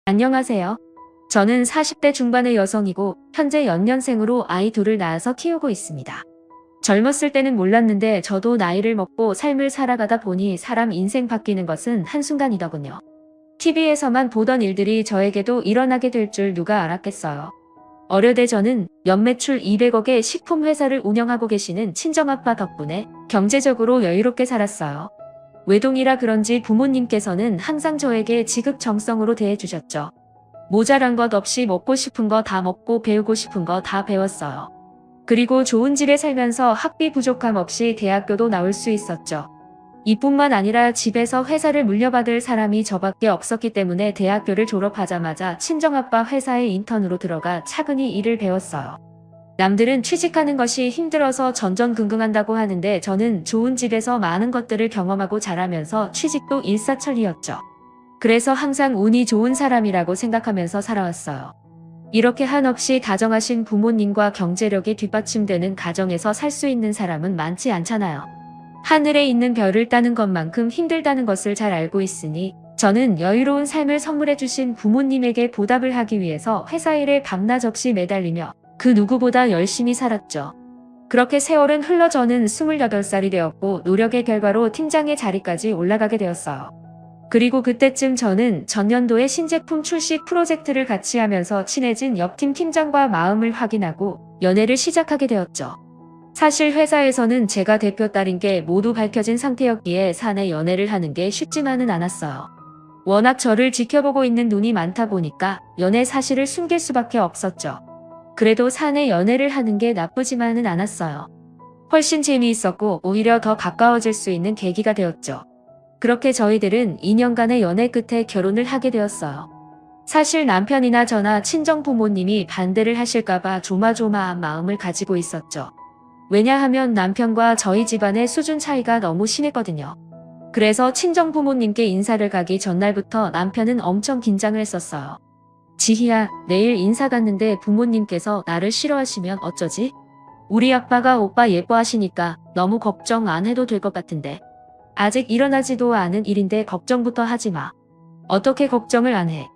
안녕하세요. 저는 40대 중반의 여성이고 현재 연년생으로 아이 둘을 낳아서 키우고 있습니다. 젊었을 때는 몰랐는데 저도 나이를 먹고 삶을 살아가다 보니 사람 인생 바뀌는 것은 한순간이더군요. TV에서만 보던 일들이 저에게도 일어나게 될 줄 누가 알았겠어요. 어려대 저는 연매출 200억의 식품 회사를 운영하고 계시는 친정아빠 덕분에 경제적으로 여유롭게 살았어요. 외동이라 그런지 부모님께서는 항상 저에게 지극정성으로 대해주셨죠. 모자란 것 없이 먹고 싶은 거 다 먹고 배우고 싶은 거 다 배웠어요. 그리고 좋은 집에 살면서 학비 부족함 없이 대학교도 나올 수 있었죠. 이뿐만 아니라 집에서 회사를 물려받을 사람이 저밖에 없었기 때문에 대학교를 졸업하자마자 친정아빠 회사에 인턴으로 들어가 차근히 일을 배웠어요. 남들은 취직하는 것이 힘들어서 전전긍긍한다고 하는데 저는 좋은 집에서 많은 것들을 경험하고 자라면서 취직도 일사천리였죠. 그래서 항상 운이 좋은 사람이라고 생각하면서 살아왔어요. 이렇게 한없이 다정하신 부모님과 경제력이 뒷받침되는 가정에서 살 수 있는 사람은 많지 않잖아요. 하늘에 있는 별을 따는 것만큼 힘들다는 것을 잘 알고 있으니 저는 여유로운 삶을 선물해 주신 부모님에게 보답을 하기 위해서 회사 일에 밤낮 없이 매달리며 그 누구보다 열심히 살았죠. 그렇게 세월은 흘러 저는 28살이 되었고 노력의 결과로 팀장의 자리까지 올라가게 되었어요. 그리고 그때쯤 저는 전년도에 신제품 출시 프로젝트를 같이 하면서 친해진 옆팀 팀장과 마음을 확인하고 연애를 시작하게 되었죠. 사실 회사에서는 제가 대표 딸인 게 모두 밝혀진 상태였기에 사내 연애를 하는 게 쉽지만은 않았어요. 워낙 저를 지켜보고 있는 눈이 많다 보니까 연애 사실을 숨길 수밖에 없었죠. 그래도 사내 연애를 하는 게 나쁘지만은 않았어요. 훨씬 재미있었고 오히려 더 가까워질 수 있는 계기가 되었죠. 그렇게 저희들은 2년간의 연애 끝에 결혼을 하게 되었어요. 사실 남편이나 저나 친정 부모님이 반대를 하실까봐 조마조마한 마음을 가지고 있었죠. 왜냐하면 남편과 저희 집안의 수준 차이가 너무 심했거든요. 그래서 친정 부모님께 인사를 가기 전날부터 남편은 엄청 긴장을 했었어요. 지희야, 내일 인사 갔는데 부모님께서 나를 싫어하시면 어쩌지? 우리 아빠가 오빠 예뻐하시니까 너무 걱정 안 해도 될 것 같은데. 아직 일어나지도 않은 일인데 걱정부터 하지 마. 어떻게 걱정을 안 해?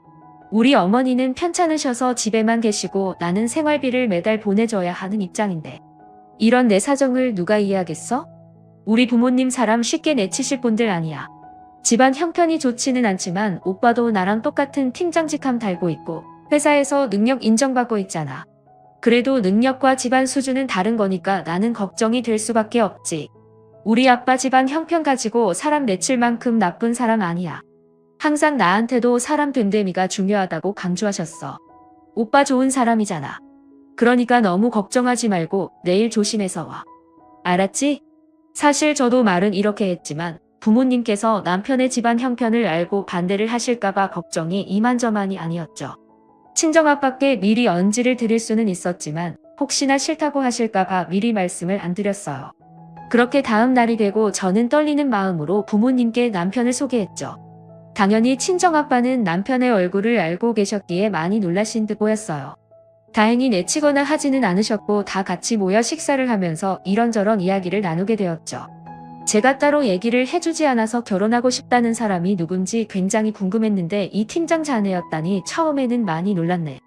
우리 어머니는 편찮으셔서 집에만 계시고 나는 생활비를 매달 보내줘야 하는 입장인데. 이런 내 사정을 누가 이해하겠어? 우리 부모님 사람 쉽게 내치실 분들 아니야. 집안 형편이 좋지는 않지만 오빠도 나랑 똑같은 팀장직함 달고 있고 회사에서 능력 인정받고 있잖아. 그래도 능력과 집안 수준은 다른 거니까 나는 걱정이 될 수밖에 없지. 우리 아빠 집안 형편 가지고 사람 내칠 만큼 나쁜 사람 아니야. 항상 나한테도 사람 됨됨이가 중요하다고 강조하셨어. 오빠 좋은 사람이잖아. 그러니까 너무 걱정하지 말고 내일 조심해서 와. 알았지? 사실 저도 말은 이렇게 했지만 부모님께서 남편의 집안 형편을 알고 반대를 하실까봐 걱정이 이만저만이 아니었죠. 친정아빠께 미리 언지를 드릴 수는 있었지만 혹시나 싫다고 하실까봐 미리 말씀을 안 드렸어요. 그렇게 다음 날이 되고 저는 떨리는 마음으로 부모님께 남편을 소개했죠. 당연히 친정아빠는 남편의 얼굴을 알고 계셨기에 많이 놀라신 듯 보였어요. 다행히 내치거나 하지는 않으셨고 다 같이 모여 식사를 하면서 이런저런 이야기를 나누게 되었죠. 제가 따로 얘기를 해주지 않아서 결혼하고 싶다는 사람이 누군지 굉장히 궁금했는데 이 팀장 자네였다니 처음에는 많이 놀랐네.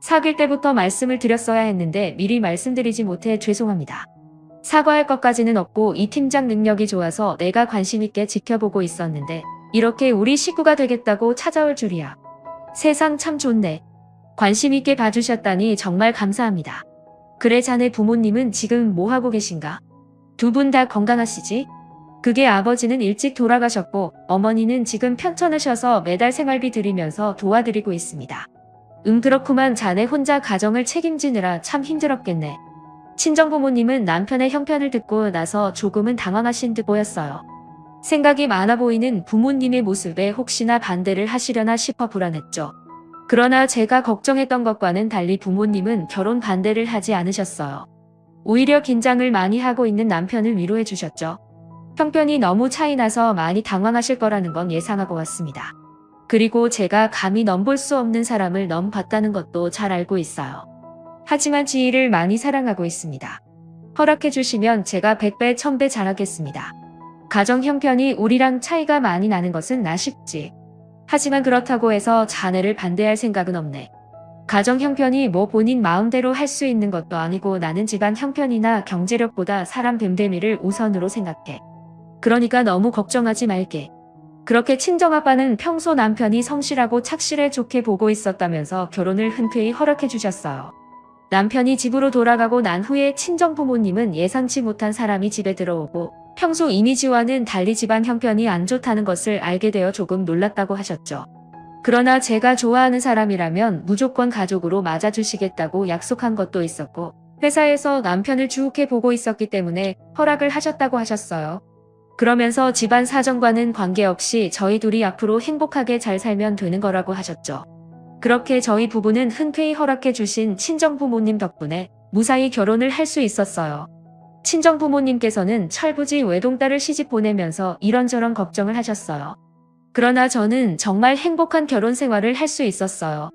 사귈 때부터 말씀을 드렸어야 했는데 미리 말씀드리지 못해 죄송합니다. 사과할 것까지는 없고 이 팀장 능력이 좋아서 내가 관심 있게 지켜보고 있었는데 이렇게 우리 식구가 되겠다고 찾아올 줄이야. 세상 참 좋네. 관심 있게 봐주셨다니 정말 감사합니다. 그래 자네 부모님은 지금 뭐 하고 계신가? 두 분 다 건강하시지? 그게 아버지는 일찍 돌아가셨고 어머니는 지금 편찮으셔서 매달 생활비 드리면서 도와드리고 있습니다. 그렇구만 자네 혼자 가정을 책임지느라 참 힘들었겠네. 친정부모님은 남편의 형편을 듣고 나서 조금은 당황하신 듯 보였어요. 생각이 많아 보이는 부모님의 모습에 혹시나 반대를 하시려나 싶어 불안했죠. 그러나 제가 걱정했던 것과는 달리 부모님은 결혼 반대를 하지 않으셨어요. 오히려 긴장을 많이 하고 있는 남편을 위로해 주셨죠. 형편이 너무 차이나서 많이 당황하실 거라는 건 예상하고 왔습니다. 그리고 제가 감히 넘볼 수 없는 사람을 넘봤다는 것도 잘 알고 있어요. 하지만 지희를 많이 사랑하고 있습니다. 허락해 주시면 제가 100배 1000배 잘하겠습니다. 가정 형편이 우리랑 차이가 많이 나는 것은 아쉽지. 하지만 그렇다고 해서 자네를 반대할 생각은 없네. 가정 형편이 뭐 본인 마음대로 할 수 있는 것도 아니고 나는 집안 형편이나 경제력보다 사람 됨됨이를 우선으로 생각해. 그러니까 너무 걱정하지 말게. 그렇게 친정아빠는 평소 남편이 성실하고 착실해 좋게 보고 있었다면서 결혼을 흔쾌히 허락해 주셨어요. 남편이 집으로 돌아가고 난 후에 친정부모님은 예상치 못한 사람이 집에 들어오고 평소 이미지와는 달리 집안 형편이 안 좋다는 것을 알게 되어 조금 놀랐다고 하셨죠. 그러나 제가 좋아하는 사람이라면 무조건 가족으로 맞아주시겠다고 약속한 것도 있었고 회사에서 남편을 주욱해 보고 있었기 때문에 허락을 하셨다고 하셨어요. 그러면서 집안 사정과는 관계없이 저희 둘이 앞으로 행복하게 잘 살면 되는 거라고 하셨죠. 그렇게 저희 부부는 흔쾌히 허락해 주신 친정부모님 덕분에 무사히 결혼을 할 수 있었어요. 친정부모님께서는 철부지 외동딸을 시집 보내면서 이런저런 걱정을 하셨어요. 그러나 저는 정말 행복한 결혼 생활을 할 수 있었어요.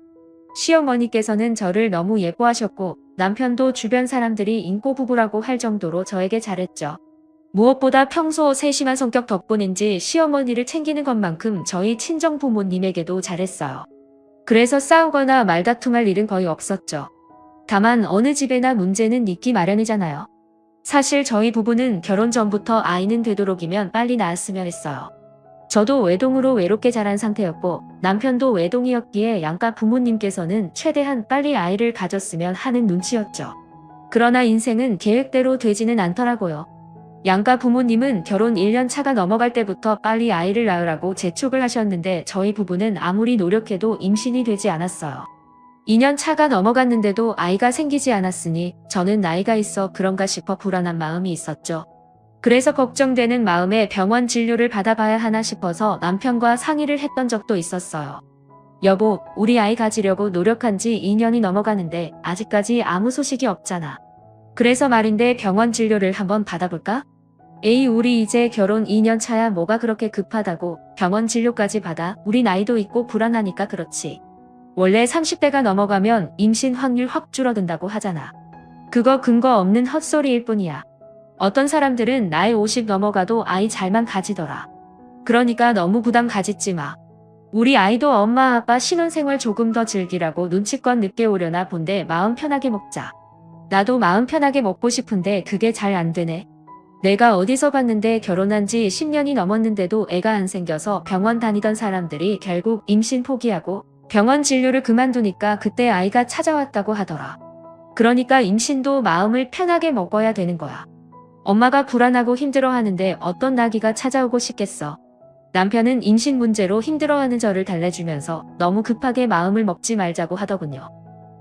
시어머니께서는 저를 너무 예뻐하셨고 남편도 주변 사람들이 인고 부부라고 할 정도로 저에게 잘했죠. 무엇보다 평소 세심한 성격 덕분인지 시어머니를 챙기는 것만큼 저희 친정 부모님에게도 잘했어요. 그래서 싸우거나 말다툼할 일은 거의 없었죠. 다만 어느 집에나 문제는 있기 마련이잖아요. 사실 저희 부부는 결혼 전부터 아이는 되도록이면 빨리 낳았으면 했어요. 저도 외동으로 외롭게 자란 상태였고 남편도 외동이었기에 양가 부모님께서는 최대한 빨리 아이를 가졌으면 하는 눈치였죠. 그러나 인생은 계획대로 되지는 않더라고요. 양가 부모님은 결혼 1년 차가 넘어갈 때부터 빨리 아이를 낳으라고 재촉을 하셨는데 저희 부부는 아무리 노력해도 임신이 되지 않았어요. 2년 차가 넘어갔는데도 아이가 생기지 않았으니 저는 나이가 있어 그런가 싶어 불안한 마음이 있었죠. 그래서 걱정되는 마음에 병원 진료를 받아봐야 하나 싶어서 남편과 상의를 했던 적도 있었어요. 여보, 우리 아이 가지려고 노력한 지 2년이 넘어가는데 아직까지 아무 소식이 없잖아. 그래서 말인데 병원 진료를 한번 받아볼까? 에이, 우리 이제 결혼 2년 차야 뭐가 그렇게 급하다고 병원 진료까지 받아. 우리 나이도 있고 불안하니까 그렇지. 원래 30대가 넘어가면 임신 확률 확 줄어든다고 하잖아. 그거 근거 없는 헛소리일 뿐이야. 어떤 사람들은 나이 50 넘어가도 아이 잘만 가지더라. 그러니까 너무 부담 가지지 마. 우리 아이도 엄마 아빠 신혼생활 조금 더 즐기라고 눈치껏 늦게 오려나 본데 마음 편하게 먹자. 나도 마음 편하게 먹고 싶은데 그게 잘 안 되네. 내가 어디서 봤는데 결혼한 지 10년이 넘었는데도 애가 안 생겨서 병원 다니던 사람들이 결국 임신 포기하고 병원 진료를 그만두니까 그때 아이가 찾아왔다고 하더라. 그러니까 임신도 마음을 편하게 먹어야 되는 거야. 엄마가 불안하고 힘들어하는데 어떤 나기가 찾아오고 싶겠어. 남편은 임신 문제로 힘들어하는 저를 달래주면서 너무 급하게 마음을 먹지 말자고 하더군요.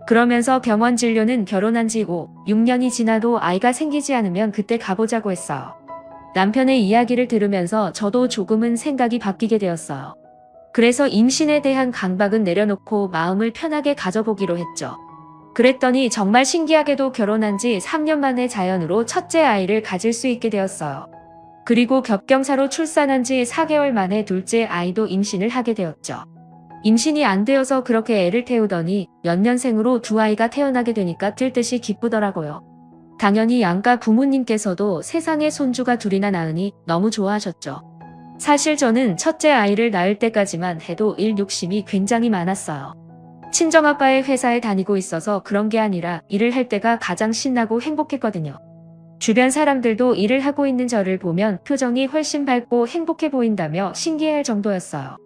그러면서 병원 진료는 결혼한 지 5, 6년이 지나도 아이가 생기지 않으면 그때 가보자고 했어요. 남편의 이야기를 들으면서 저도 조금은 생각이 바뀌게 되었어요. 그래서 임신에 대한 강박은 내려놓고 마음을 편하게 가져보기로 했죠. 그랬더니 정말 신기하게도 결혼한 지 3년 만에 자연으로 첫째 아이를 가질 수 있게 되었어요. 그리고 겹경사로 출산한 지 4개월 만에 둘째 아이도 임신을 하게 되었죠. 임신이 안 되어서 그렇게 애를 태우더니 몇 년생으로 두 아이가 태어나게 되니까 뜰 듯이 기쁘더라고요. 당연히 양가 부모님께서도 세상에 손주가 둘이나 낳으니 너무 좋아하셨죠. 사실 저는 첫째 아이를 낳을 때까지만 해도 일 욕심이 굉장히 많았어요. 친정아빠의 회사에 다니고 있어서 그런 게 아니라 일을 할 때가 가장 신나고 행복했거든요. 주변 사람들도 일을 하고 있는 저를 보면 표정이 훨씬 밝고 행복해 보인다며 신기해할 정도였어요.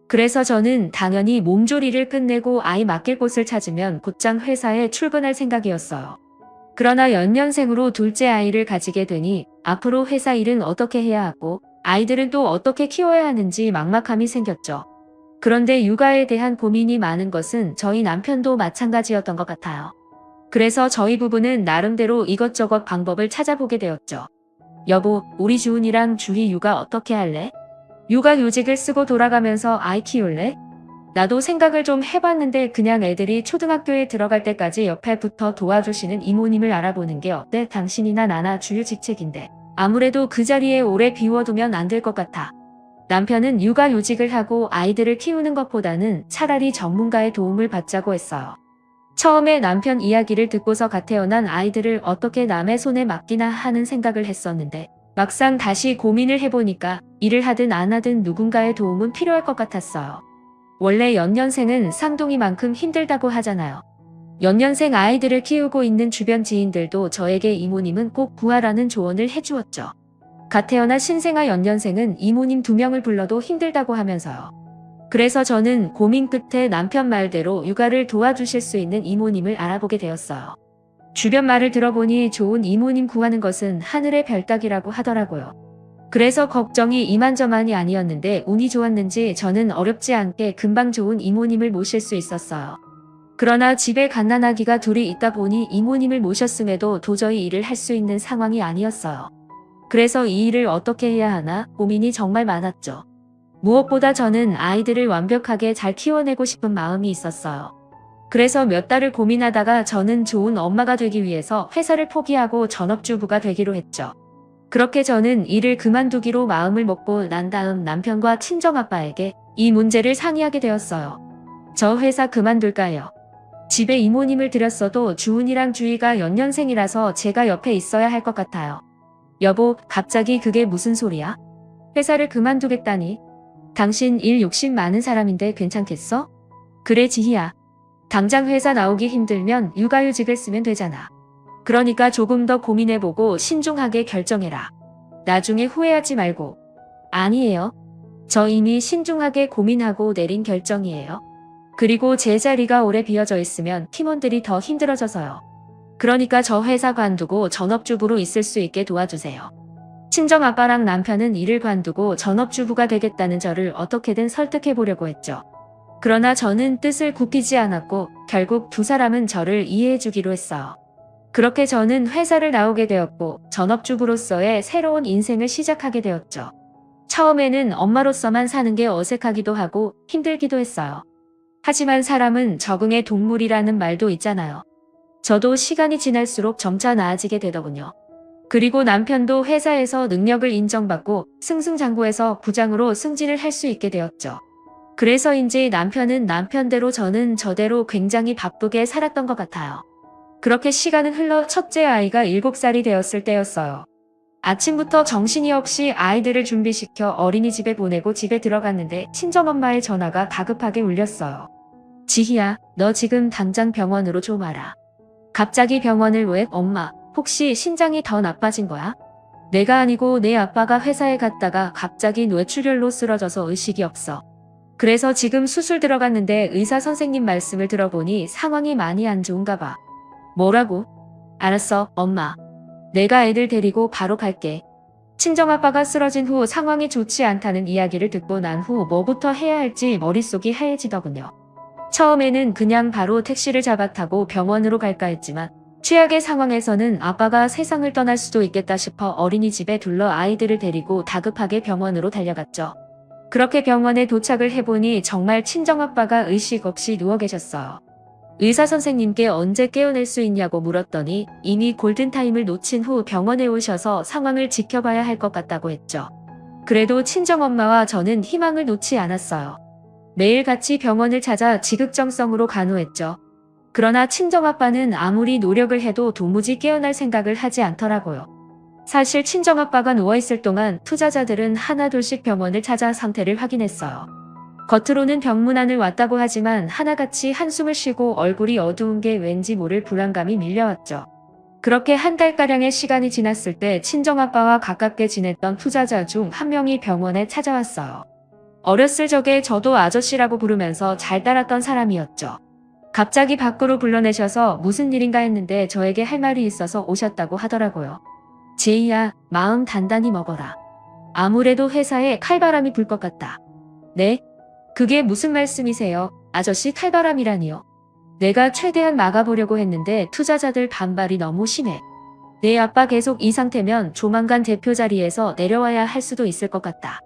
그래서 저는 당연히 몸조리를 끝내고 아이 맡길 곳을 찾으면 곧장 회사에 출근할 생각이었어요. 그러나 연년생으로 둘째 아이를 가지게 되니 앞으로 회사 일은 어떻게 해야 하고 아이들은 또 어떻게 키워야 하는지 막막함이 생겼죠. 그런데 육아에 대한 고민이 많은 것은 저희 남편도 마찬가지였던 것 같아요. 그래서 저희 부부는 나름대로 이것저것 방법을 찾아보게 되었죠. 여보, 우리 주은이랑 주희 육아 어떻게 할래? 육아휴직을 쓰고 돌아가면서 아이 키울래? 나도 생각을 좀 해봤는데 그냥 애들이 초등학교에 들어갈 때까지 옆에 붙어 도와주시는 이모님을 알아보는 게 어때? 당신이나 나나 주휴직책인데 아무래도 그 자리에 오래 비워두면 안 될 것 같아. 남편은 육아휴직을 하고 아이들을 키우는 것보다는 차라리 전문가의 도움을 받자고 했어요. 처음에 남편 이야기를 듣고서 갓 태어난 아이들을 어떻게 남의 손에 맡기나 하는 생각을 했었는데 막상 다시 고민을 해보니까 일을 하든 안 하든 누군가의 도움은 필요할 것 같았어요. 원래 연년생은 쌍둥이만큼 힘들다고 하잖아요. 연년생 아이들을 키우고 있는 주변 지인들도 저에게 이모님은 꼭 구하라는 조언을 해주었죠. 갓 태어난 신생아 연년생은 이모님 2명을 불러도 힘들다고 하면서요. 그래서 저는 고민 끝에 남편 말대로 육아를 도와주실 수 있는 이모님을 알아보게 되었어요. 주변 말을 들어보니 좋은 이모님 구하는 것은 하늘의 별 따기라고 하더라고요. 그래서 걱정이 이만저만이 아니었는데 운이 좋았는지 저는 어렵지 않게 금방 좋은 이모님을 모실 수 있었어요. 그러나 집에 갓난아기가 둘이 있다 보니 이모님을 모셨음에도 도저히 일을 할 수 있는 상황이 아니었어요. 그래서 이 일을 어떻게 해야 하나 고민이 정말 많았죠. 무엇보다 저는 아이들을 완벽하게 잘 키워내고 싶은 마음이 있었어요. 그래서 몇 달을 고민하다가 저는 좋은 엄마가 되기 위해서 회사를 포기하고 전업주부가 되기로 했죠. 그렇게 저는 일을 그만두기로 마음을 먹고 난 다음 남편과 친정아빠에게 이 문제를 상의하게 되었어요. 저 회사 그만둘까요? 집에 이모님을 들였어도 주은이랑 주희가 연년생이라서 제가 옆에 있어야 할 것 같아요. 여보, 갑자기 그게 무슨 소리야? 회사를 그만두겠다니? 당신 일 욕심 많은 사람인데 괜찮겠어? 그래 지희야. 당장 회사 나오기 힘들면 육아휴직을 쓰면 되잖아. 그러니까 조금 더 고민해보고 신중하게 결정해라. 나중에 후회하지 말고. 아니에요. 저 이미 신중하게 고민하고 내린 결정이에요. 그리고 제 자리가 오래 비어져 있으면 팀원들이 더 힘들어져서요. 그러니까 저 회사 관두고 전업주부로 있을 수 있게 도와주세요. 친정아빠랑 남편은 일을 관두고 전업주부가 되겠다는 저를 어떻게든 설득해보려고 했죠. 그러나 저는 뜻을 굽히지 않았고 결국 두 사람은 저를 이해해주기로 했어요. 그렇게 저는 회사를 나오게 되었고 전업주부로서의 새로운 인생을 시작하게 되었죠. 처음에는 엄마로서만 사는 게 어색하기도 하고 힘들기도 했어요. 하지만 사람은 적응의 동물이라는 말도 있잖아요. 저도 시간이 지날수록 점차 나아지게 되더군요. 그리고 남편도 회사에서 능력을 인정받고 승승장구해서 부장으로 승진을 할 수 있게 되었죠. 그래서인지 남편은 남편대로 저는 저대로 굉장히 바쁘게 살았던 것 같아요. 그렇게 시간은 흘러 첫째 아이가 7살이 되었을 때였어요. 아침부터 정신이 없이 아이들을 준비시켜 어린이집에 보내고 집에 들어갔는데 친정엄마의 전화가 다급하게 울렸어요. 지희야, 너 지금 당장 병원으로 좀 와라. 갑자기 병원을 왜? 엄마, 혹시 신장이 더 나빠진 거야? 내가 아니고 내 아빠가 회사에 갔다가 갑자기 뇌출혈로 쓰러져서 의식이 없어. 그래서 지금 수술 들어갔는데 의사 선생님 말씀을 들어보니 상황이 많이 안 좋은가 봐. 뭐라고? 알았어, 엄마. 내가 애들 데리고 바로 갈게. 친정아빠가 쓰러진 후 상황이 좋지 않다는 이야기를 듣고 난 후 뭐부터 해야 할지 머릿속이 하얘지더군요. 처음에는 그냥 바로 택시를 잡아 타고 병원으로 갈까 했지만 최악의 상황에서는 아빠가 세상을 떠날 수도 있겠다 싶어 어린이집에 둘러 아이들을 데리고 다급하게 병원으로 달려갔죠. 그렇게 병원에 도착을 해보니 정말 친정아빠가 의식 없이 누워 계셨어요. 의사 선생님께 언제 깨어낼 수 있냐고 물었더니 이미 골든타임을 놓친 후 병원에 오셔서 상황을 지켜봐야 할 것 같다고 했죠. 그래도 친정엄마와 저는 희망을 놓지 않았어요. 매일 같이 병원을 찾아 지극정성으로 간호했죠. 그러나 친정아빠는 아무리 노력을 해도 도무지 깨어날 생각을 하지 않더라고요. 사실 친정아빠가 누워있을 동안 투자자들은 하나둘씩 병원을 찾아 상태를 확인했어요. 겉으로는 병문안을 왔다고 하지만 하나같이 한숨을 쉬고 얼굴이 어두운 게 왠지 모를 불안감이 밀려왔죠. 그렇게 한 달가량의 시간이 지났을 때 친정아빠와 가깝게 지냈던 투자자 중 한 명이 병원에 찾아왔어요. 어렸을 적에 저도 아저씨라고 부르면서 잘 따랐던 사람이었죠. 갑자기 밖으로 불러내셔서 무슨 일인가 했는데 저에게 할 말이 있어서 오셨다고 하더라고요. 제이야, 마음 단단히 먹어라. 아무래도 회사에 칼바람이 불 것 같다. 네? 그게 무슨 말씀이세요? 아저씨 칼바람이라니요. 내가 최대한 막아보려고 했는데 투자자들 반발이 너무 심해. 내 아빠 계속 이 상태면 조만간 대표 자리에서 내려와야 할 수도 있을 것 같다.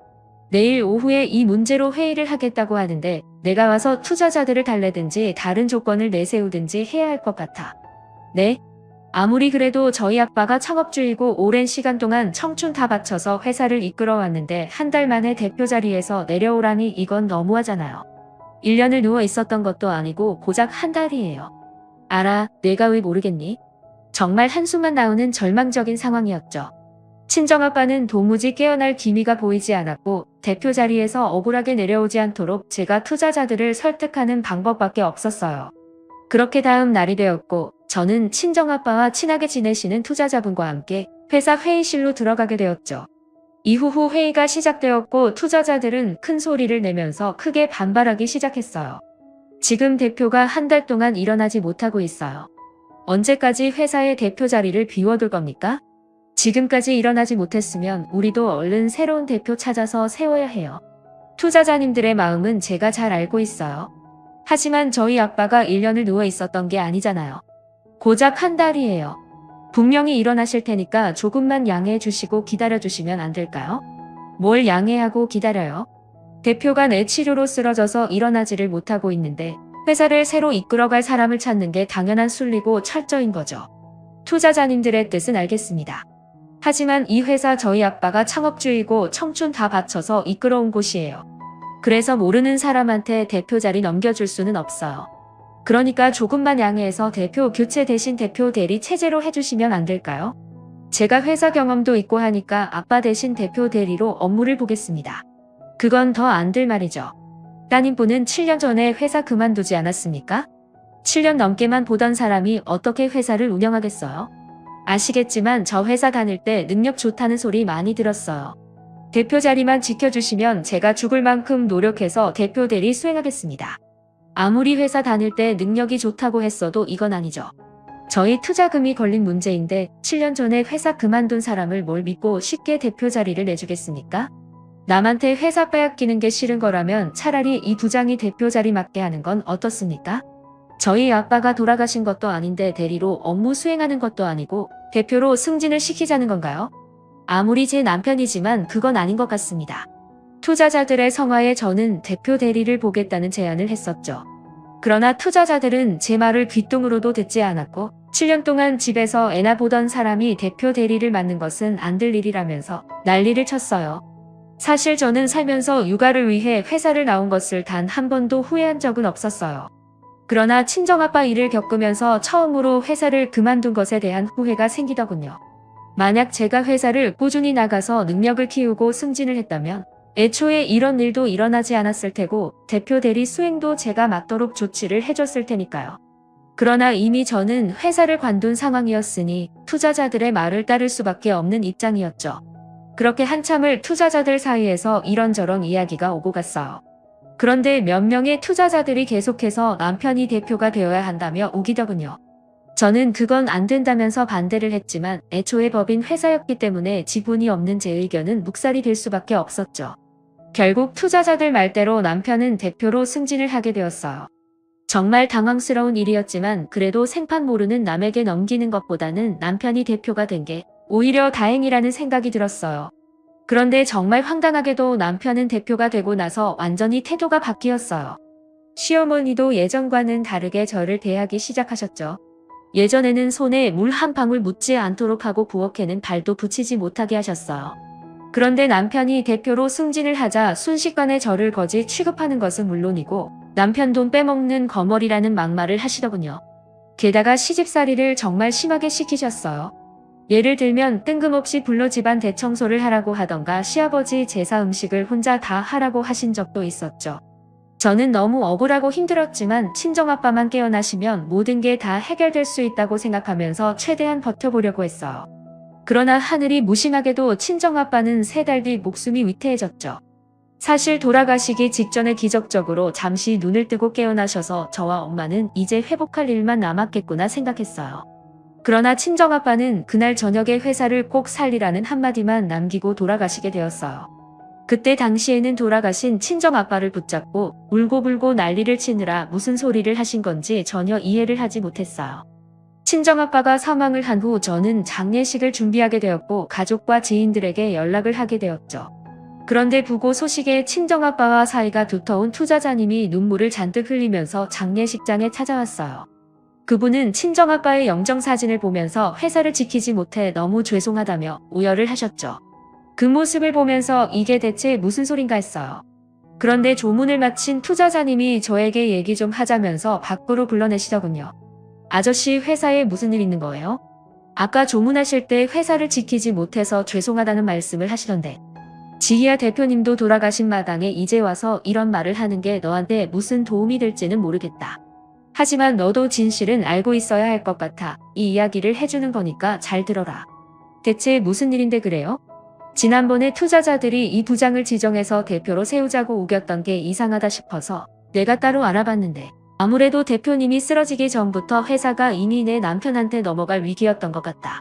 내일 오후에 이 문제로 회의를 하겠다고 하는데 내가 와서 투자자들을 달래든지 다른 조건을 내세우든지 해야 할 것 같아. 네? 아무리 그래도 저희 아빠가 창업주이고 오랜 시간 동안 청춘 다 바쳐서 회사를 이끌어왔는데 한 달 만에 대표 자리에서 내려오라니 이건 너무하잖아요. 1년을 누워 있었던 것도 아니고 고작 한 달이에요. 알아, 내가 왜 모르겠니? 정말 한숨만 나오는 절망적인 상황이었죠. 친정아빠는 도무지 깨어날 기미가 보이지 않았고 대표 자리에서 억울하게 내려오지 않도록 제가 투자자들을 설득하는 방법밖에 없었어요. 그렇게 다음 날이 되었고 저는 친정아빠와 친하게 지내시는 투자자분과 함께 회사 회의실로 들어가게 되었죠. 이후 회의가 시작되었고 투자자들은 큰 소리를 내면서 크게 반발하기 시작했어요. 지금 대표가 한 달 동안 일어나지 못하고 있어요. 언제까지 회사의 대표 자리를 비워둘 겁니까? 지금까지 일어나지 못했으면 우리도 얼른 새로운 대표 찾아서 세워야 해요. 투자자님들의 마음은 제가 잘 알고 있어요. 하지만 저희 아빠가 1년을 누워 있었던 게 아니잖아요. 고작 한 달이에요. 분명히 일어나실 테니까 조금만 양해해 주시고 기다려 주시면 안 될까요? 뭘 양해하고 기다려요? 대표가 내 치료로 쓰러져서 일어나지를 못하고 있는데 회사를 새로 이끌어갈 사람을 찾는 게 당연한 순리고 철저인 거죠. 투자자님들의 뜻은 알겠습니다. 하지만 이 회사 저희 아빠가 창업주이고 청춘 다 바쳐서 이끌어온 곳이에요. 그래서 모르는 사람한테 대표 자리 넘겨줄 수는 없어요. 그러니까 조금만 양해해서 대표 교체 대신 대표 대리 체제로 해주시면 안 될까요? 제가 회사 경험도 있고 하니까 아빠 대신 대표 대리로 업무를 보겠습니다. 그건 더 안 될 말이죠. 따님분은 7년 전에 회사 그만두지 않았습니까? 7년 넘게만 보던 사람이 어떻게 회사를 운영하겠어요? 아시겠지만 저 회사 다닐 때 능력 좋다는 소리 많이 들었어요. 대표 자리만 지켜주시면 제가 죽을 만큼 노력해서 대표 대리 수행하겠습니다. 아무리 회사 다닐 때 능력이 좋다고 했어도 이건 아니죠. 저희 투자금이 걸린 문제인데 7년 전에 회사 그만둔 사람을 뭘 믿고 쉽게 대표 자리를 내주겠습니까? 남한테 회사 빼앗기는 게 싫은 거라면 차라리 이 부장이 대표 자리 맡게 하는 건 어떻습니까? 저희 아빠가 돌아가신 것도 아닌데 대리로 업무 수행하는 것도 아니고 대표로 승진을 시키자는 건가요? 아무리 제 남편이지만 그건 아닌 것 같습니다. 투자자들의 성화에 저는 대표 대리를 보겠다는 제안을 했었죠. 그러나 투자자들은 제 말을 귓등으로도 듣지 않았고 7년 동안 집에서 애나 보던 사람이 대표 대리를 맡는 것은 안 될 일이라면서 난리를 쳤어요. 사실 저는 살면서 육아를 위해 회사를 나온 것을 단 한 번도 후회한 적은 없었어요. 그러나 친정아빠 일을 겪으면서 처음으로 회사를 그만둔 것에 대한 후회가 생기더군요. 만약 제가 회사를 꾸준히 나가서 능력을 키우고 승진을 했다면 애초에 이런 일도 일어나지 않았을 테고 대표 대리 수행도 제가 맡도록 조치를 해줬을 테니까요. 그러나 이미 저는 회사를 관둔 상황이었으니 투자자들의 말을 따를 수밖에 없는 입장이었죠. 그렇게 한참을 투자자들 사이에서 이런저런 이야기가 오고 갔어요. 그런데 몇 명의 투자자들이 계속해서 남편이 대표가 되어야 한다며 우기더군요. 저는 그건 안 된다면서 반대를 했지만 애초에 법인 회사였기 때문에 지분이 없는 제 의견은 묵살이 될 수밖에 없었죠. 결국 투자자들 말대로 남편은 대표로 승진을 하게 되었어요. 정말 당황스러운 일이었지만 그래도 생판 모르는 남에게 넘기는 것보다는 남편이 대표가 된 게 오히려 다행이라는 생각이 들었어요. 그런데 정말 황당하게도 남편은 대표가 되고 나서 완전히 태도가 바뀌었어요. 시어머니도 예전과는 다르게 저를 대하기 시작하셨죠. 예전에는 손에 물 한 방울 묻지 않도록 하고 부엌에는 발도 붙이지 못하게 하셨어요. 그런데 남편이 대표로 승진을 하자 순식간에 저를 거지 취급하는 것은 물론이고 남편 돈 빼먹는 거머리라는 막말을 하시더군요. 게다가 시집살이를 정말 심하게 시키셨어요. 예를 들면 뜬금없이 불러 집안 대청소를 하라고 하던가 시아버지 제사 음식을 혼자 다 하라고 하신 적도 있었죠. 저는 너무 억울하고 힘들었지만 친정아빠만 깨어나시면 모든 게 다 해결될 수 있다고 생각하면서 최대한 버텨보려고 했어요. 그러나 하늘이 무심하게도 친정아빠는 3달 뒤 목숨이 위태해졌죠. 사실 돌아가시기 직전에 기적적으로 잠시 눈을 뜨고 깨어나셔서 저와 엄마는 이제 회복할 일만 남았겠구나 생각했어요. 그러나 친정아빠는 그날 저녁에 회사를 꼭 살리라는 한마디만 남기고 돌아가시게 되었어요. 그때 당시에는 돌아가신 친정아빠를 붙잡고 울고불고 난리를 치느라 무슨 소리를 하신 건지 전혀 이해를 하지 못했어요. 친정아빠가 사망을 한 후 저는 장례식을 준비하게 되었고 가족과 지인들에게 연락을 하게 되었죠. 그런데 부고 소식에 친정아빠와 사이가 두터운 투자자님이 눈물을 잔뜩 흘리면서 장례식장에 찾아왔어요. 그분은 친정아빠의 영정사진을 보면서 회사를 지키지 못해 너무 죄송하다며 우열을 하셨죠. 그 모습을 보면서 이게 대체 무슨 소린가 했어요. 그런데 조문을 마친 투자자님이 저에게 얘기 좀 하자면서 밖으로 불러내시더군요. 아저씨 회사에 무슨 일 있는 거예요? 아까 조문하실 때 회사를 지키지 못해서 죄송하다는 말씀을 하시던데. 지희야 대표님도 돌아가신 마당에 이제 와서 이런 말을 하는 게 너한테 무슨 도움이 될지는 모르겠다. 하지만 너도 진실은 알고 있어야 할 것 같아. 이 이야기를 해주는 거니까 잘 들어라. 대체 무슨 일인데 그래요? 지난번에 투자자들이 이 부장을 지정해서 대표로 세우자고 우겼던 게 이상하다 싶어서 내가 따로 알아봤는데 아무래도 대표님이 쓰러지기 전부터 회사가 이미 내 남편한테 넘어갈 위기였던 것 같다.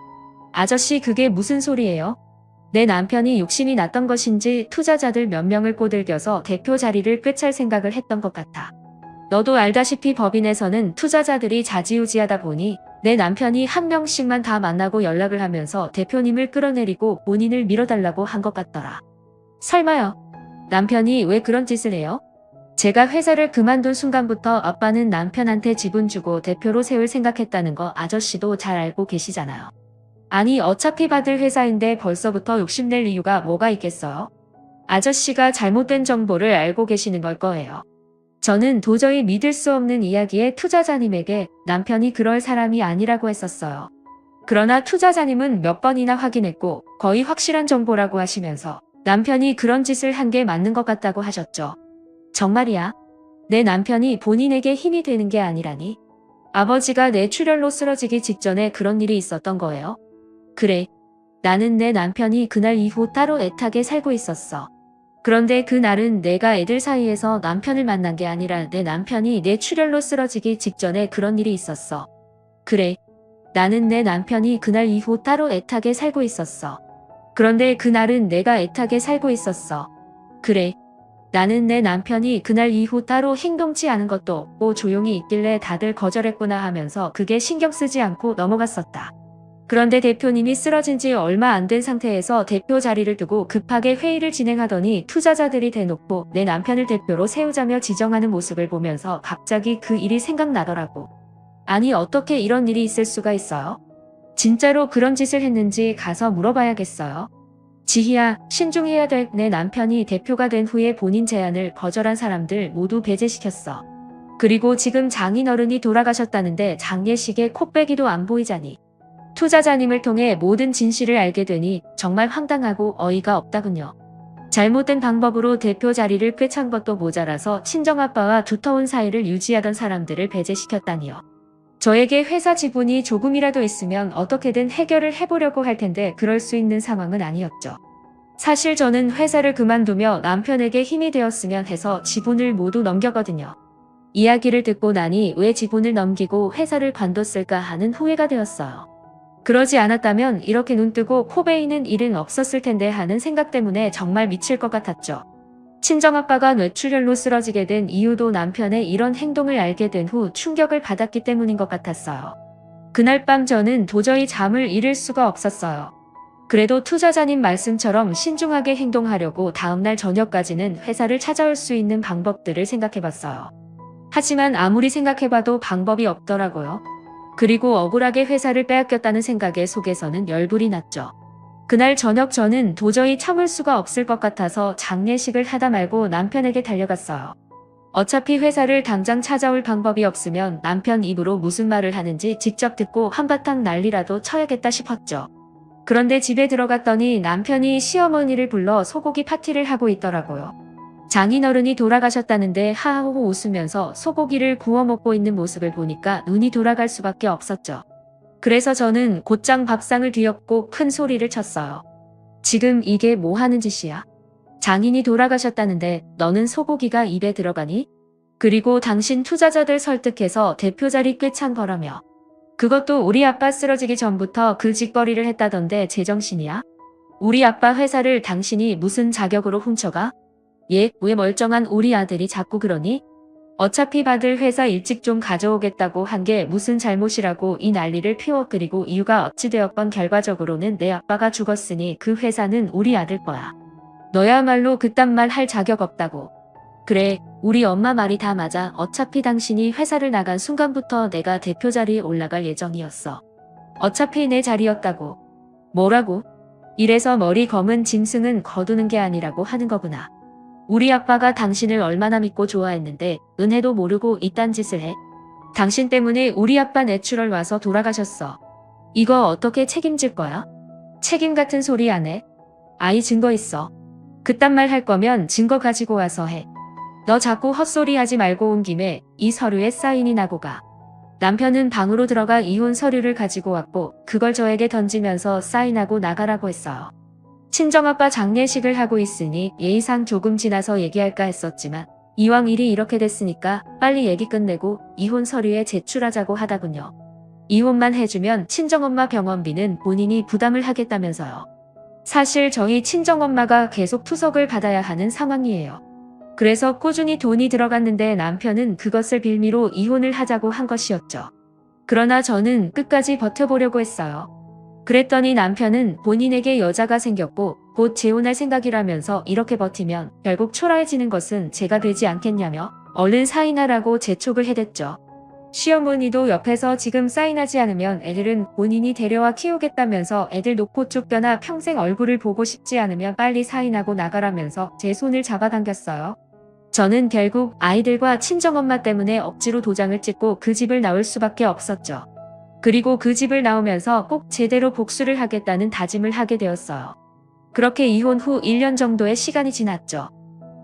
아저씨 그게 무슨 소리예요? 내 남편이 욕심이 났던 것인지 투자자들 몇 명을 꼬들겨서 대표 자리를 꿰찰 생각을 했던 것 같아. 너도 알다시피 법인에서는 투자자들이 좌지우지하다 보니 내 남편이 한 명씩만 다 만나고 연락을 하면서 대표님을 끌어내리고 본인을 밀어달라고 한 것 같더라. 설마요? 남편이 왜 그런 짓을 해요? 제가 회사를 그만둔 순간부터 아빠는 남편한테 지분 주고 대표로 세울 생각했다는 거 아저씨도 잘 알고 계시잖아요. 아니 어차피 받을 회사인데 벌써부터 욕심낼 이유가 뭐가 있겠어요? 아저씨가 잘못된 정보를 알고 계시는 걸 거예요. 저는 도저히 믿을 수 없는 이야기에 투자자님에게 남편이 그럴 사람이 아니라고 했었어요. 그러나 투자자님은 몇 번이나 확인했고 거의 확실한 정보라고 하시면서 남편이 그런 짓을 한 게 맞는 것 같다고 하셨죠. 정말이야? 내 남편이 본인에게 힘이 되는 게 아니라니? 아버지가 뇌출혈로 쓰러지기 직전에 그런 일이 있었던 거예요? 그래. 나는 내 남편이 그날 이후 따로 애타게 살고 있었어. 그런데 그날은 내가 애들 사이에서 남편을 만난 게 아니라 내 남편이 뇌출혈로 쓰러지기 직전에 그런 일이 있었어. 그래. 나는 내 남편이 그날 이후 따로 애타게 살고 있었어. 그런데 그날은 내가 애타게 살고 있었어. 그래. 나는 내 남편이 그날 이후 따로 행동치 않은 것도 없고 조용히 있길래 다들 거절했구나 하면서 그게 신경 쓰지 않고 넘어갔었다. 그런데 대표님이 쓰러진 지 얼마 안 된 상태에서 대표 자리를 두고 급하게 회의를 진행하더니 투자자들이 대놓고 내 남편을 대표로 세우자며 지정하는 모습을 보면서 갑자기 그 일이 생각나더라고. 아니 어떻게 이런 일이 있을 수가 있어요? 진짜로 그런 짓을 했는지 가서 물어봐야겠어요. 지희야, 신중해야 될. 내 남편이 대표가 된 후에 본인 제안을 거절한 사람들 모두 배제시켰어. 그리고 지금 장인어른이 돌아가셨다는데 장례식에 코빼기도 안 보이자니. 투자자님을 통해 모든 진실을 알게 되니 정말 황당하고 어이가 없다군요. 잘못된 방법으로 대표 자리를 꿰찬 것도 모자라서 친정아빠와 두터운 사이를 유지하던 사람들을 배제시켰다니요. 저에게 회사 지분이 조금이라도 있으면 어떻게든 해결을 해보려고 할 텐데 그럴 수 있는 상황은 아니었죠. 사실 저는 회사를 그만두며 남편에게 힘이 되었으면 해서 지분을 모두 넘겼거든요. 이야기를 듣고 나니 왜 지분을 넘기고 회사를 관뒀을까 하는 후회가 되었어요. 그러지 않았다면 이렇게 눈뜨고 코 베이는 일은 없었을 텐데 하는 생각 때문에 정말 미칠 것 같았죠. 친정아빠가 뇌출혈로 쓰러지게 된 이유도 남편의 이런 행동을 알게 된 후 충격을 받았기 때문인 것 같았어요. 그날 밤 저는 도저히 잠을 이룰 수가 없었어요. 그래도 투자자님 말씀처럼 신중하게 행동하려고 다음날 저녁까지는 회사를 찾아올 수 있는 방법들을 생각해봤어요. 하지만 아무리 생각해봐도 방법이 없더라고요. 그리고 억울하게 회사를 빼앗겼다는 생각에 속에서는 열불이 났죠. 그날 저녁 저는 도저히 참을 수가 없을 것 같아서 장례식을 하다 말고 남편에게 달려갔어요. 어차피 회사를 당장 찾아올 방법이 없으면 남편 입으로 무슨 말을 하는지 직접 듣고 한바탕 난리라도 쳐야겠다 싶었죠. 그런데 집에 들어갔더니 남편이 시어머니를 불러 소고기 파티를 하고 있더라고요. 장인어른이 돌아가셨다는데 하하호호 웃으면서 소고기를 구워 먹고 있는 모습을 보니까 눈이 돌아갈 수밖에 없었죠. 그래서 저는 곧장 밥상을 뒤엎고 큰 소리를 쳤어요. 지금 이게 뭐 하는 짓이야? 장인이 돌아가셨다는데 너는 소고기가 입에 들어가니? 그리고 당신 투자자들 설득해서 대표 자리 꿰찬 거라며. 그것도 우리 아빠 쓰러지기 전부터 그 짓거리를 했다던데 제정신이야? 우리 아빠 회사를 당신이 무슨 자격으로 훔쳐가? 예, 왜 멀쩡한 우리 아들이 자꾸 그러니? 어차피 받을 회사 일찍 좀 가져오겠다고 한 게 무슨 잘못이라고 이 난리를 피워. 그리고 이유가 어찌되었건 결과적으로는 내 아빠가 죽었으니 그 회사는 우리 아들 거야. 너야말로 그딴 말 할 자격 없다고. 그래, 우리 엄마 말이 다 맞아. 어차피 당신이 회사를 나간 순간부터 내가 대표 자리에 올라갈 예정이었어. 어차피 내 자리였다고. 뭐라고? 이래서 머리 검은 짐승은 거두는 게 아니라고 하는 거구나. 우리 아빠가 당신을 얼마나 믿고 좋아했는데 은혜도 모르고 이딴 짓을 해. 당신 때문에 우리 아빠 뇌출혈 와서 돌아가셨어. 이거 어떻게 책임질 거야? 책임 같은 소리 안 해. 아이 증거 있어. 그딴 말 할 거면 증거 가지고 와서 해. 너 자꾸 헛소리 하지 말고 온 김에 이 서류에 사인이 나고 가. 남편은 방으로 들어가 이혼 서류를 가지고 왔고 그걸 저에게 던지면서 사인하고 나가라고 했어요. 친정아빠 장례식을 하고 있으니 예의상 조금 지나서 얘기할까 했었지만 이왕 일이 이렇게 됐으니까 빨리 얘기 끝내고 이혼 서류에 제출하자고 하다군요. 이혼만 해주면 친정엄마 병원비는 본인이 부담을 하겠다면서요. 사실 저희 친정엄마가 계속 투석을 받아야 하는 상황이에요. 그래서 꾸준히 돈이 들어갔는데 남편은 그것을 빌미로 이혼을 하자고 한 것이었죠. 그러나 저는 끝까지 버텨보려고 했어요. 그랬더니 남편은 본인에게 여자가 생겼고 곧 재혼할 생각이라면서 이렇게 버티면 결국 초라해지는 것은 제가 되지 않겠냐며 얼른 사인하라고 재촉을 해댔죠. 시어머니도 옆에서 지금 사인하지 않으면 애들은 본인이 데려와 키우겠다면서 애들 놓고 쫓겨나 평생 얼굴을 보고 싶지 않으면 빨리 사인하고 나가라면서 제 손을 잡아당겼어요. 저는 결국 아이들과 친정엄마 때문에 억지로 도장을 찍고 그 집을 나올 수밖에 없었죠. 그리고 그 집을 나오면서 꼭 제대로 복수를 하겠다는 다짐을 하게 되었어요. 그렇게 이혼 후 1년 정도의 시간이 지났죠.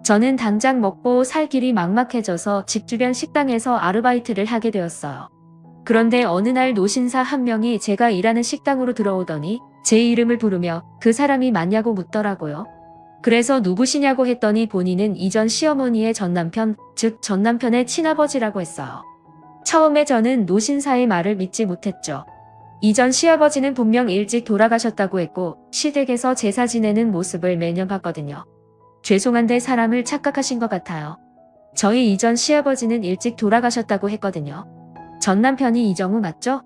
저는 당장 먹고 살 길이 막막해져서 집 주변 식당에서 아르바이트를 하게 되었어요. 그런데 어느 날 노신사 한 명이 제가 일하는 식당으로 들어오더니 제 이름을 부르며 그 사람이 맞냐고 묻더라고요. 그래서 누구시냐고 했더니 본인은 이전 시어머니의 전남편, 즉 전남편의 친아버지라고 했어요. 처음에 저는 노신사의 말을 믿지 못했죠. 이전 시아버지는 분명 일찍 돌아가셨다고 했고 시댁에서 제사 지내는 모습을 매년 봤거든요. 죄송한데 사람을 착각하신 것 같아요. 저희 이전 시아버지는 일찍 돌아가셨다고 했거든요. 전 남편이 이정우 맞죠?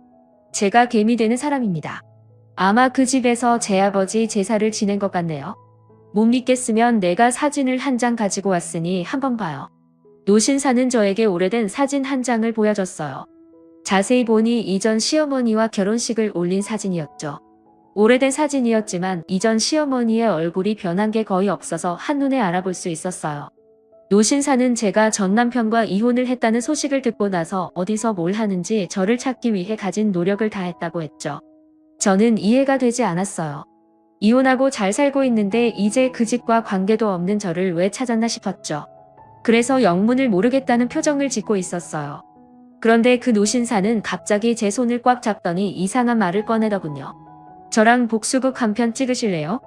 제가 개미 되는 사람입니다. 아마 그 집에서 제 아버지 제사를 지낸 것 같네요. 못 믿겠으면 내가 사진을 한 장 가지고 왔으니 한번 봐요. 노신사는 저에게 오래된 사진 한 장을 보여줬어요. 자세히 보니 이전 시어머니와 결혼식을 올린 사진이었죠. 오래된 사진이었지만 이전 시어머니의 얼굴이 변한 게 거의 없어서 한눈에 알아볼 수 있었어요. 노신사는 제가 전 남편과 이혼을 했다는 소식을 듣고 나서 어디서 뭘 하는지 저를 찾기 위해 가진 노력을 다했다고 했죠. 저는 이해가 되지 않았어요. 이혼하고 잘 살고 있는데 이제 그 집과 관계도 없는 저를 왜 찾았나 싶었죠. 그래서 영문을 모르겠다는 표정을 짓고 있었어요. 그런데 그 노신사는 갑자기 제 손을 꽉 잡더니 이상한 말을 꺼내더군요. 저랑 복수극 한 편 찍으실래요?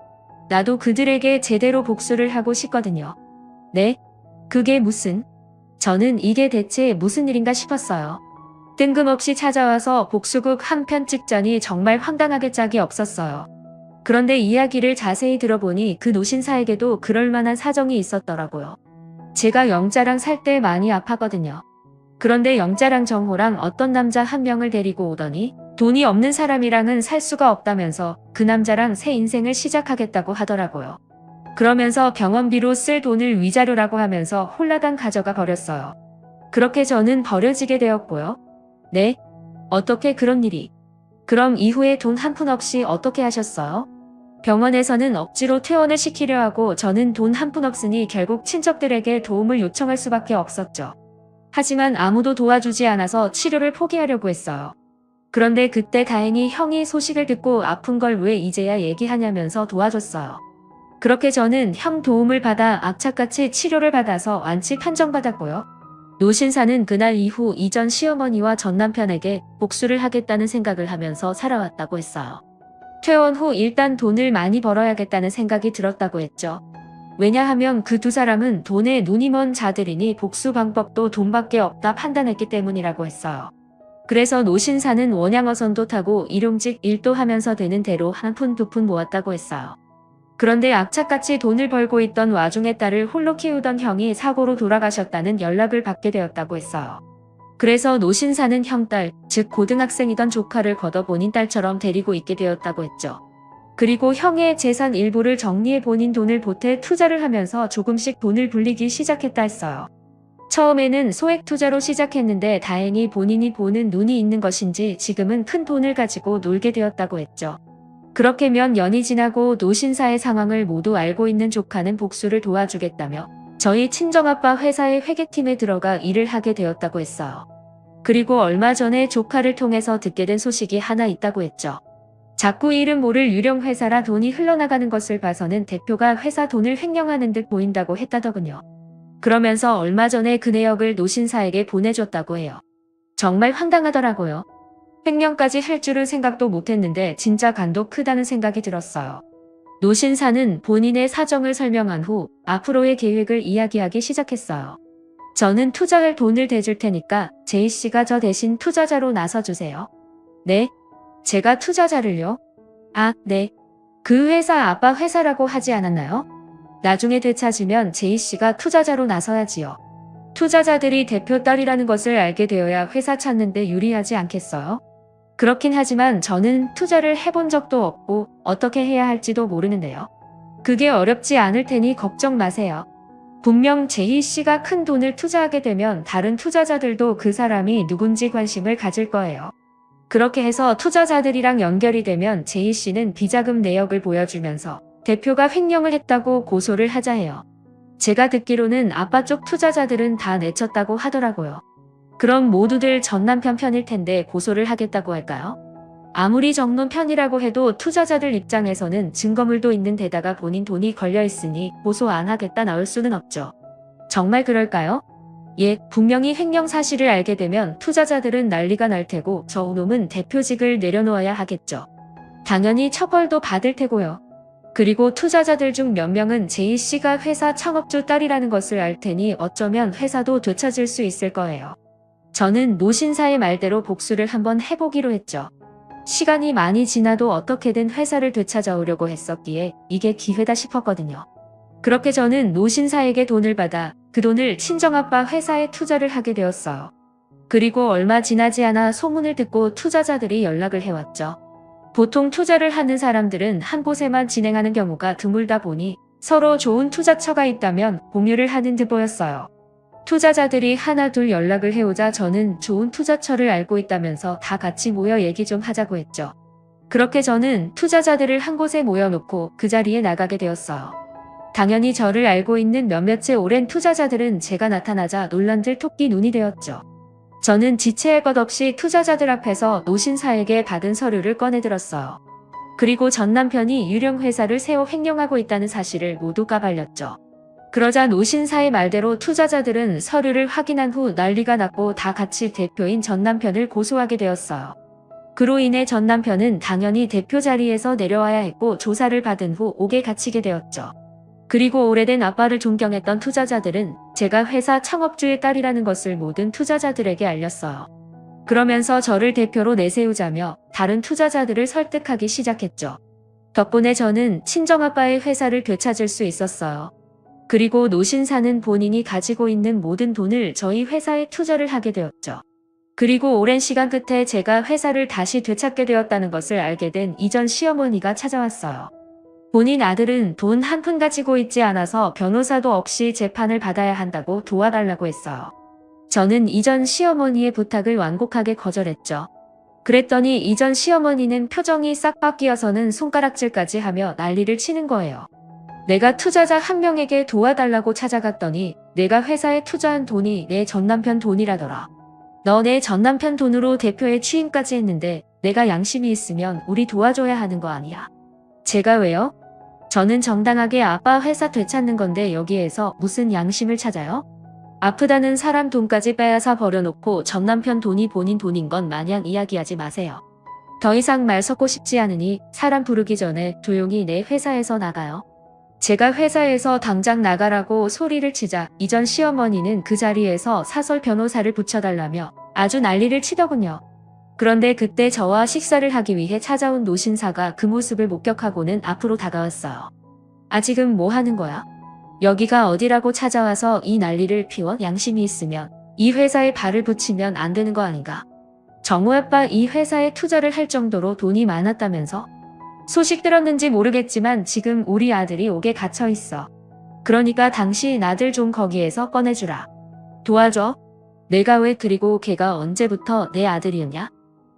나도 그들에게 제대로 복수를 하고 싶거든요. 네? 그게 무슨? 저는 이게 대체 무슨 일인가 싶었어요. 뜬금없이 찾아와서 복수극 한 편 찍자니 정말 황당하게 짝이 없었어요. 그런데 이야기를 자세히 들어보니 그 노신사에게도 그럴 만한 사정이 있었더라고요. 제가 영자랑 살 때 많이 아팠거든요. 그런데 영자랑 정호랑 어떤 남자 한 명을 데리고 오더니 돈이 없는 사람이랑은 살 수가 없다면서 그 남자랑 새 인생을 시작하겠다고 하더라고요. 그러면서 병원비로 쓸 돈을 위자료라고 하면서 홀라당 가져가 버렸어요. 그렇게 저는 버려지게 되었고요. 네? 어떻게 그런 일이? 그럼 이후에 돈 한 푼 없이 어떻게 하셨어요? 병원에서는 억지로 퇴원을 시키려 하고 저는 돈 한 푼 없으니 결국 친척들에게 도움을 요청할 수밖에 없었죠. 하지만 아무도 도와주지 않아서 치료를 포기하려고 했어요. 그런데 그때 다행히 형이 소식을 듣고 아픈 걸 왜 이제야 얘기하냐면서 도와줬어요. 그렇게 저는 형 도움을 받아 악착같이 치료를 받아서 완치 판정받았고요. 노신사는 그날 이후 이전 시어머니와 전 남편에게 복수를 하겠다는 생각을 하면서 살아왔다고 했어요. 퇴원 후 일단 돈을 많이 벌어야겠다는 생각이 들었다고 했죠. 왜냐하면 그 두 사람은 돈에 눈이 먼 자들이니 복수 방법도 돈밖에 없다 판단했기 때문이라고 했어요. 그래서 노신사는 원양어선도 타고 일용직 일도 하면서 되는 대로 한 푼 두 푼 모았다고 했어요. 그런데 악착같이 돈을 벌고 있던 와중에 딸을 홀로 키우던 형이 사고로 돌아가셨다는 연락을 받게 되었다고 했어요. 그래서 노신사는 형 딸, 즉 고등학생이던 조카를 걷어 본인 딸처럼 데리고 있게 되었다고 했죠. 그리고 형의 재산 일부를 정리해 본인 돈을 보태 투자를 하면서 조금씩 돈을 불리기 시작했다 했어요. 처음에는 소액 투자로 시작했는데 다행히 본인이 보는 눈이 있는 것인지 지금은 큰 돈을 가지고 놀게 되었다고 했죠. 그렇게 몇 년이 지나고 노신사의 상황을 모두 알고 있는 조카는 복수를 도와주겠다며 저희 친정아빠 회사의 회계팀에 들어가 일을 하게 되었다고 했어요. 그리고 얼마 전에 조카를 통해서 듣게 된 소식이 하나 있다고 했죠. 자꾸 이름 모를 유령 회사라 돈이 흘러나가는 것을 봐서는 대표가 회사 돈을 횡령하는 듯 보인다고 했다더군요. 그러면서 얼마 전에 그 내역을 노신사에게 보내줬다고 해요. 정말 황당하더라고요. 횡령까지 할 줄은 생각도 못했는데 진짜 간도 크다는 생각이 들었어요. 노신사는 본인의 사정을 설명한 후 앞으로의 계획을 이야기하기 시작했어요. 저는 투자할 돈을 대줄 테니까 제이씨가 저 대신 투자자로 나서주세요. 네? 제가 투자자를요? 아, 네. 그 회사 아빠 회사라고 하지 않았나요? 나중에 되찾으면 제이씨가 투자자로 나서야지요. 투자자들이 대표 딸이라는 것을 알게 되어야 회사 찾는데 유리하지 않겠어요? 그렇긴 하지만 저는 투자를 해본 적도 없고 어떻게 해야 할지도 모르는데요. 그게 어렵지 않을 테니 걱정 마세요. 분명 제이씨가 큰 돈을 투자하게 되면 다른 투자자들도 그 사람이 누군지 관심을 가질 거예요. 그렇게 해서 투자자들이랑 연결이 되면 제이씨는 비자금 내역을 보여주면서 대표가 횡령을 했다고 고소를 하자 해요. 제가 듣기로는 아빠 쪽 투자자들은 다 내쳤다고 하더라고요. 그럼 모두들 전 남편 편일 텐데 고소를 하겠다고 할까요? 아무리 정론 편이라고 해도 투자자들 입장에서는 증거물도 있는 데다가 본인 돈이 걸려있으니 고소 안 하겠다 나올 수는 없죠. 정말 그럴까요? 예, 분명히 횡령 사실을 알게 되면 투자자들은 난리가 날 테고 저놈은 대표직을 내려놓아야 하겠죠. 당연히 처벌도 받을 테고요. 그리고 투자자들 중 몇 명은 제이씨가 회사 창업주 딸이라는 것을 알 테니 어쩌면 회사도 되찾을 수 있을 거예요. 저는 노신사의 말대로 복수를 한번 해보기로 했죠. 시간이 많이 지나도 어떻게든 회사를 되찾아오려고 했었기에 이게 기회다 싶었거든요. 그렇게 저는 노신사에게 돈을 받아 그 돈을 친정아빠 회사에 투자를 하게 되었어요. 그리고 얼마 지나지 않아 소문을 듣고 투자자들이 연락을 해왔죠. 보통 투자를 하는 사람들은 한 곳에만 진행하는 경우가 드물다 보니 서로 좋은 투자처가 있다면 공유를 하는 듯 보였어요. 투자자들이 하나 둘 연락을 해오자 저는 좋은 투자처를 알고 있다면서 다 같이 모여 얘기 좀 하자고 했죠. 그렇게 저는 투자자들을 한 곳에 모여놓고 그 자리에 나가게 되었어요. 당연히 저를 알고 있는 몇몇의 오랜 투자자들은 제가 나타나자 놀란들 토끼 눈이 되었죠. 저는 지체할 것 없이 투자자들 앞에서 노신사에게 받은 서류를 꺼내들었어요. 그리고 전 남편이 유령 회사를 세워 횡령하고 있다는 사실을 모두 까발렸죠. 그러자 노신사의 말대로 투자자들은 서류를 확인한 후 난리가 났고 다 같이 대표인 전 남편을 고소하게 되었어요. 그로 인해 전 남편은 당연히 대표 자리에서 내려와야 했고 조사를 받은 후 옥에 갇히게 되었죠. 그리고 오래된 아빠를 존경했던 투자자들은 제가 회사 창업주의 딸이라는 것을 모든 투자자들에게 알렸어요. 그러면서 저를 대표로 내세우자며 다른 투자자들을 설득하기 시작했죠. 덕분에 저는 친정아빠의 회사를 되찾을 수 있었어요. 그리고 노신사는 본인이 가지고 있는 모든 돈을 저희 회사에 투자를 하게 되었죠. 그리고 오랜 시간 끝에 제가 회사를 다시 되찾게 되었다는 것을 알게 된 이전 시어머니가 찾아왔어요. 본인 아들은 돈 한 푼 가지고 있지 않아서 변호사도 없이 재판을 받아야 한다고 도와달라고 했어요. 저는 이전 시어머니의 부탁을 완곡하게 거절했죠. 그랬더니 이전 시어머니는 표정이 싹 바뀌어서는 손가락질까지 하며 난리를 치는 거예요. 내가 투자자 한 명에게 도와달라고 찾아갔더니 내가 회사에 투자한 돈이 내 전남편 돈이라더라. 너 내 전남편 돈으로 대표에 취임까지 했는데 내가 양심이 있으면 우리 도와줘야 하는 거 아니야. 제가 왜요? 저는 정당하게 아빠 회사 되찾는 건데 여기에서 무슨 양심을 찾아요? 아프다는 사람 돈까지 빼앗아 버려놓고 전남편 돈이 본인 돈인 건 마냥 이야기하지 마세요. 더 이상 말 섞고 싶지 않으니 사람 부르기 전에 조용히 내 회사에서 나가요. 제가 회사에서 당장 나가라고 소리를 치자 이전 시어머니는 그 자리에서 사설 변호사를 붙여달라며 아주 난리를 치더군요. 그런데 그때 저와 식사를 하기 위해 찾아온 노신사가 그 모습을 목격하고는 앞으로 다가왔어요. 아, 지금 뭐 하는 거야? 여기가 어디라고 찾아와서 이 난리를 피워? 양심이 있으면 이 회사에 발을 붙이면 안 되는 거 아닌가? 정우 아빠 이 회사에 투자를 할 정도로 돈이 많았다면서? 소식 들었는지 모르겠지만 지금 우리 아들이 옥에 갇혀 있어. 그러니까 당신 아들 좀 거기에서 꺼내주라. 도와줘. 내가 왜 그리고 걔가 언제부터 내 아들이었냐?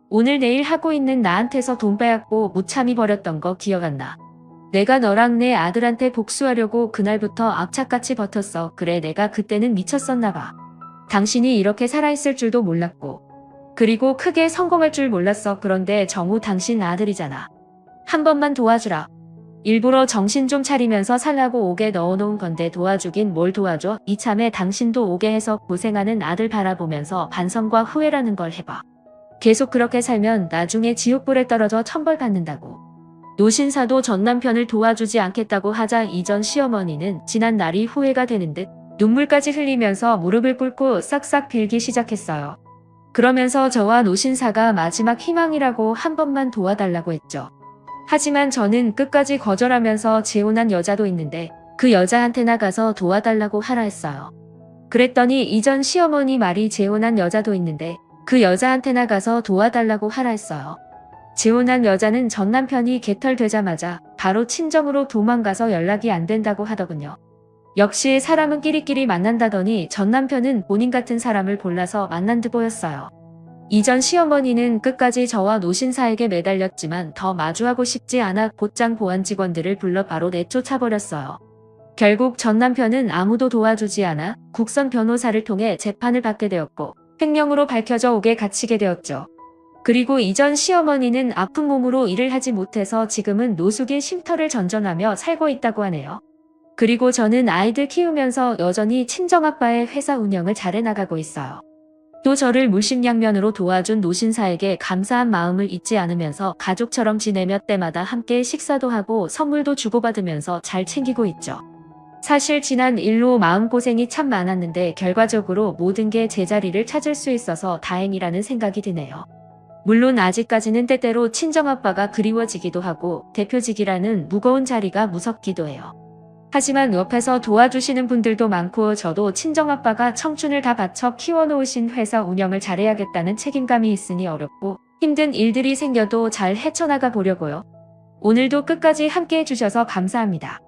오늘 내일 하고 있는 나한테서 돈 빼앗고 무참히 버렸던 거 기억 안 나? 내가 너랑 내 아들한테 복수하려고 그날부터 악착같이 버텼어. 그래, 내가 그때는 미쳤었나 봐. 당신이 이렇게 살아있을 줄도 몰랐고 그리고 크게 성공할 줄 몰랐어. 그런데 정우 당신 아들이잖아. 한 번만 도와주라. 일부러 정신 좀 차리면서 살라고 옥에 넣어놓은 건데 도와주긴 뭘 도와줘. 이참에 당신도 오게 해서 고생하는 아들 바라보면서 반성과 후회라는 걸 해봐. 계속 그렇게 살면 나중에 지옥불에 떨어져 천벌 받는다고. 노신사도 전 남편을 도와주지 않겠다고 하자 이전 시어머니는 지난 날이 후회가 되는 듯 눈물까지 흘리면서 무릎을 꿇고 싹싹 빌기 시작했어요. 그러면서 저와 노신사가 마지막 희망이라고 한 번만 도와달라고 했죠. 하지만 저는 끝까지 거절하면서 재혼한 여자도 있는데 그 여자한테나 가서 도와달라고 하라 했어요. 그랬더니 이전 시어머니 말이 재혼한 여자도 있는데 그 여자한테나 가서 도와달라고 하라 했어요. 재혼한 여자는 전 남편이 개털되자마자 바로 친정으로 도망가서 연락이 안 된다고 하더군요. 역시 사람은 끼리끼리 만난다더니 전 남편은 본인 같은 사람을 골라서 만난 듯 보였어요. 이전 시어머니는 끝까지 저와 노신사에게 매달렸지만 더 마주하고 싶지 않아 곧장 보안 직원들을 불러 바로 내쫓아버렸어요. 결국 전 남편은 아무도 도와주지 않아 국선 변호사를 통해 재판을 받게 되었고 횡령으로 밝혀져 옥에 갇히게 되었죠. 그리고 이전 시어머니는 아픈 몸으로 일을 하지 못해서 지금은 노숙인 쉼터를 전전하며 살고 있다고 하네요. 그리고 저는 아이들 키우면서 여전히 친정아빠의 회사 운영을 잘해 나가고 있어요. 또 저를 물심양면으로 도와준 노신사에게 감사한 마음을 잊지 않으면서 가족처럼 지내며 때마다 함께 식사도 하고 선물도 주고받으면서 잘 챙기고 있죠. 사실 지난 일로 마음고생이 참 많았는데 결과적으로 모든 게 제자리를 찾을 수 있어서 다행이라는 생각이 드네요. 물론 아직까지는 때때로 친정아빠가 그리워지기도 하고 대표직이라는 무거운 자리가 무섭기도 해요. 하지만 옆에서 도와주시는 분들도 많고 저도 친정아빠가 청춘을 다 바쳐 키워놓으신 회사 운영을 잘해야겠다는 책임감이 있으니 어렵고 힘든 일들이 생겨도 잘 헤쳐나가 보려고요. 오늘도 끝까지 함께 해주셔서 감사합니다.